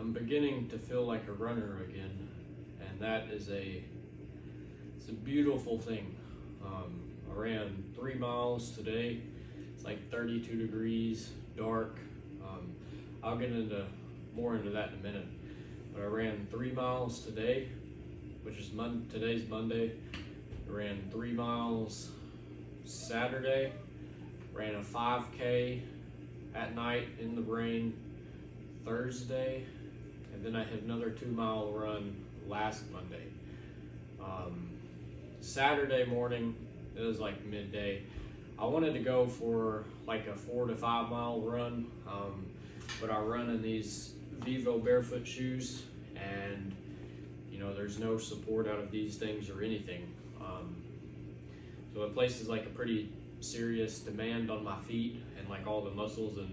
I'm beginning to feel like a runner again, and that is it's a beautiful thing. I ran 3 miles today. It's like 32 degrees, dark. I'll get more into that in a minute. But I ran 3 miles today, which is today's Monday. I ran 3 miles Saturday. Ran a 5K at night in the rain Thursday, and then I had another 2-mile run last Monday. Saturday morning, it was like midday. I wanted to go for like a 4 to 5 mile run, but I run in these Vivo barefoot shoes, and there's no support out of these things or anything. So it places like a pretty serious demand on my feet and like all the muscles and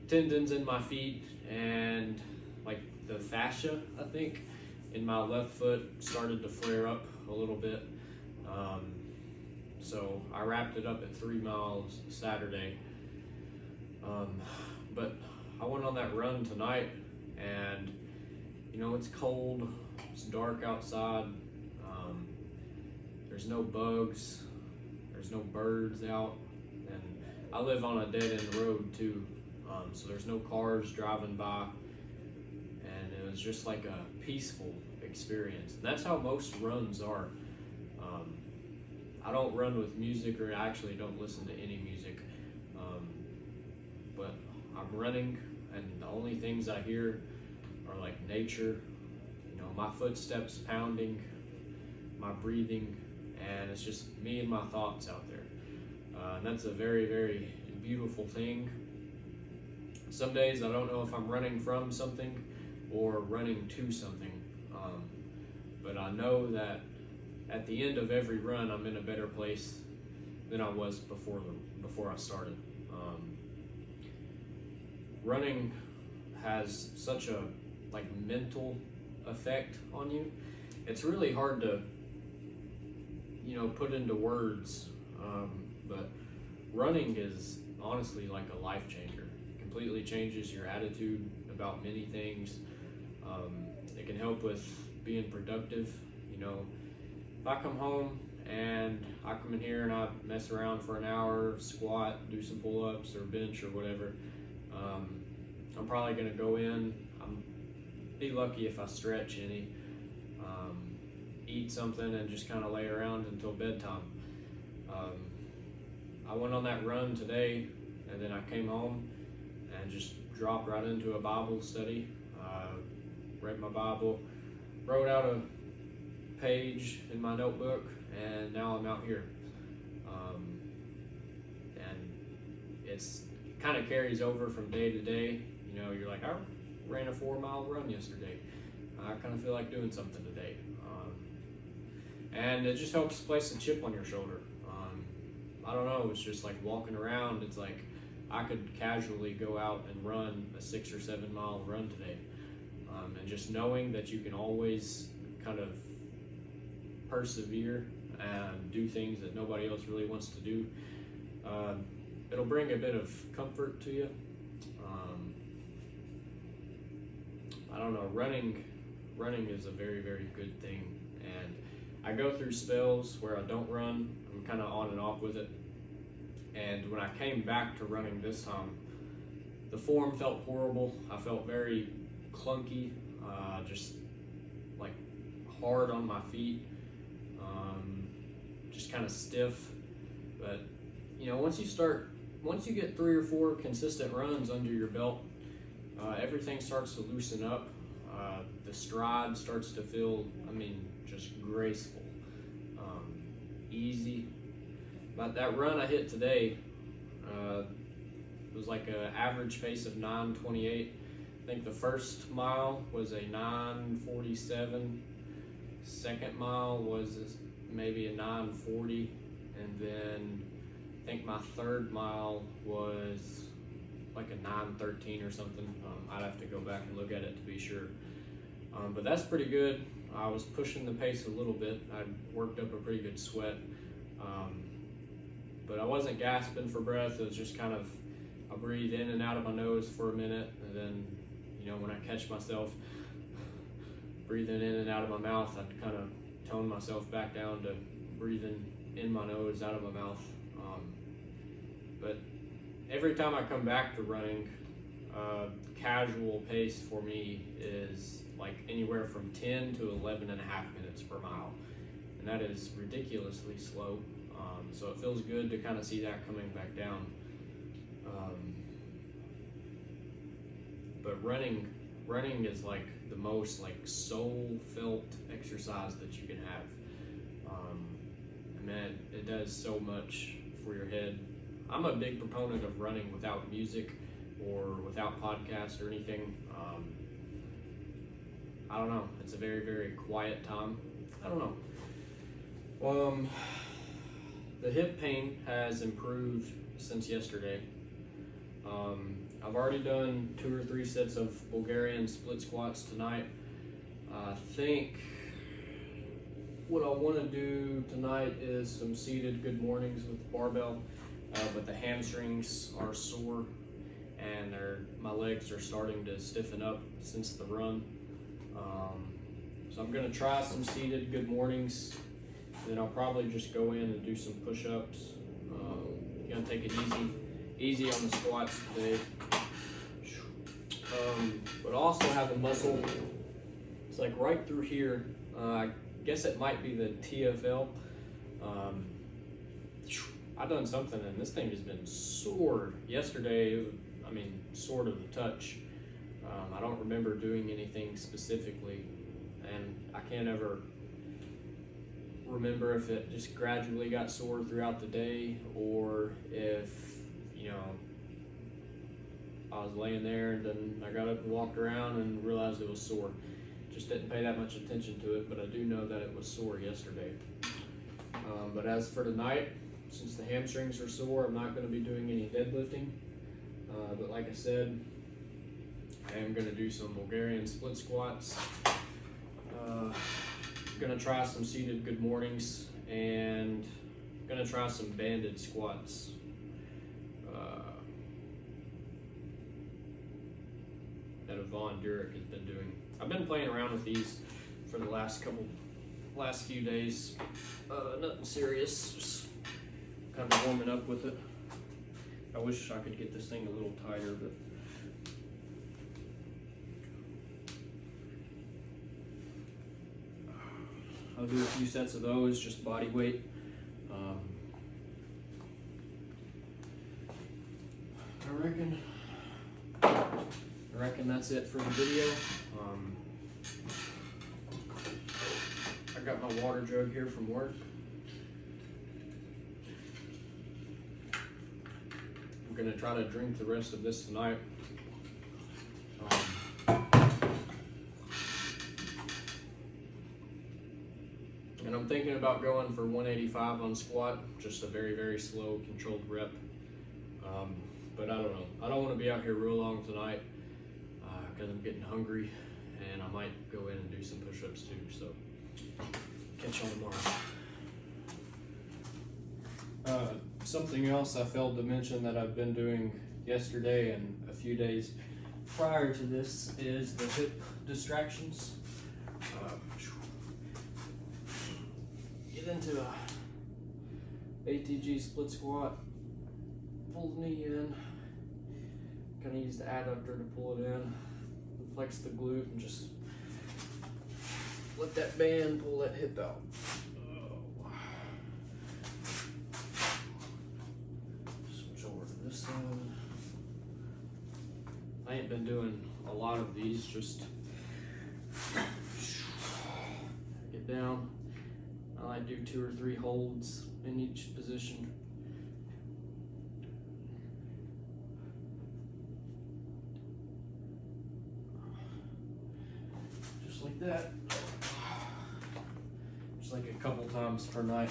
tendons in my feet, and like the fascia, I think, in my left foot started to flare up a little bit. So I wrapped it up at 3 miles Saturday. But I went on that run tonight, and it's cold, it's dark outside. There's no bugs, there's no birds out, and I live on a dead-end road too. So there's no cars driving by, and it was just like a peaceful experience. And that's how most runs are. I don't run with music, or I actually don't listen to any music, but I'm running, and the only things I hear are like nature, my footsteps pounding, my breathing, and it's just me and my thoughts out there. And that's a very, very beautiful thing. Some days I don't know if I'm running from something or running to something, but I know that at the end of every run, I'm in a better place than I was before I started. Running has such a mental effect on you. It's really hard to put into words, but running is honestly like a life changer. Completely changes your attitude about many things. It can help with being productive. If I come home and I come in here and I mess around for an hour, squat, do some pull-ups or bench or whatever, I'm probably going to go in. I'm be lucky if I stretch any, eat something, and just kind of lay around until bedtime. I went on that run today, and then I came home and just dropped right into a Bible study. Read my Bible, wrote out a page in my notebook, and now I'm out here. And it's kind of carries over from day to day. You're like, I ran a 4-mile run yesterday. I kind of feel like doing something today. And it just helps place a chip on your shoulder. I don't know, it's just like walking around. It's like I could casually go out and run a 6 or 7 mile run today. And just knowing that you can always kind of persevere and do things that nobody else really wants to do, it'll bring a bit of comfort to you. I don't know, running is a very, very good thing, and I go through spells where I don't run. I'm kind of on and off with it, and when I came back to running this time, the form felt horrible. I felt very clunky, just like hard on my feet, just kind of stiff. But once you get 3 or 4 consistent runs under your belt, everything starts to loosen up. The stride starts to feel, just graceful, easy. But that run I hit today, it was like an average pace of 9:28. I think the first mile was a 9:47. Second mile was maybe a 9:40, and then I think my third mile was like a 9:13 or something. I'd have to go back and look at it to be sure. But that's pretty good. I was pushing the pace a little bit. I worked up a pretty good sweat. But I wasn't gasping for breath. It was just kind of, I breathed in and out of my nose for a minute, and then, when I catch myself breathing in and out of my mouth, I kind of tone myself back down to breathing in my nose, out of my mouth. But every time I come back to running, casual pace for me is like anywhere from 10 to 11 and a half minutes per mile. And that is ridiculously slow. So it feels good to kind of see that coming back down. But running is like the most like soul felt exercise that you can have. Man, it does so much for your head. I'm a big proponent of running without music or without podcast or anything. I don't know. It's a very, very quiet time. I don't know. The hip pain has improved since yesterday. I've already done 2 or 3 sets of Bulgarian split squats tonight. I think what I want to do tonight is some seated good mornings with the barbell, but the hamstrings are sore and my legs are starting to stiffen up since the run. So I'm going to try some seated good mornings. Then I'll probably just go in and do some push-ups. Gonna take it easy on the squats today. But also have a muscle. It's like right through here. I guess it might be the TFL. I've done something and this thing has been sore. Yesterday, sore to the touch. I don't remember doing anything specifically, and I can't ever remember if it just gradually got sore throughout the day or if, I was laying there and then I got up and walked around and realized it was sore. Just didn't pay that much attention to it, but I do know that it was sore yesterday. But as for tonight, since the hamstrings are sore, I'm not going to be doing any deadlifting. But like I said, I am going to do some Bulgarian split squats. Going to try some seated good mornings and going to try some banded squats. That Yvonne Durick has been doing. I've been playing around with these for the last few days. Nothing serious, just kind of warming up with it. I wish I could get this thing a little tighter, but I'll do a few sets of those, just body weight. I reckon that's it for the video. I got my water jug here from work. I'm gonna try to drink the rest of this tonight. And I'm thinking about going for 185 on squat, just a very, very slow, controlled rep. But I don't know. I don't want to be out here real long tonight because I'm getting hungry, and I might go in and do some push-ups too. So catch y'all tomorrow. Something else I failed to mention that I've been doing yesterday and a few days prior to this is the hip distractions. Get into a ATG split squat, pull the knee in, kind of use the adductor to pull it in, flex the glute, and just let that band pull that hip out. Switch over to this side. I ain't been doing a lot of these, just get down. I do 2 or 3 holds in each position. Just like that. Just like a couple times per night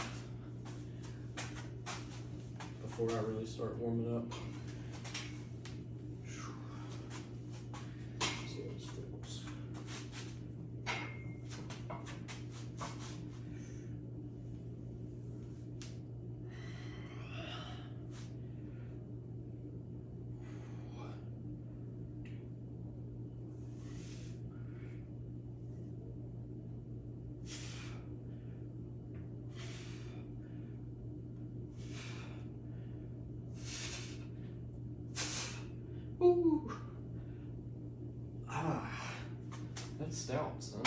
before I really start warming up. stouts, huh?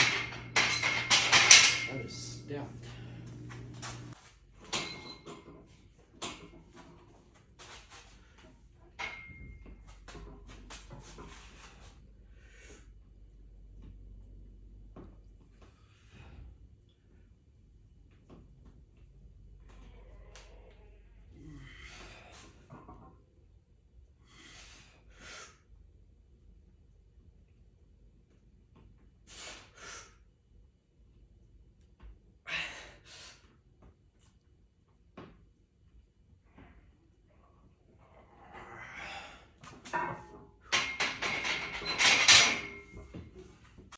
That is stout.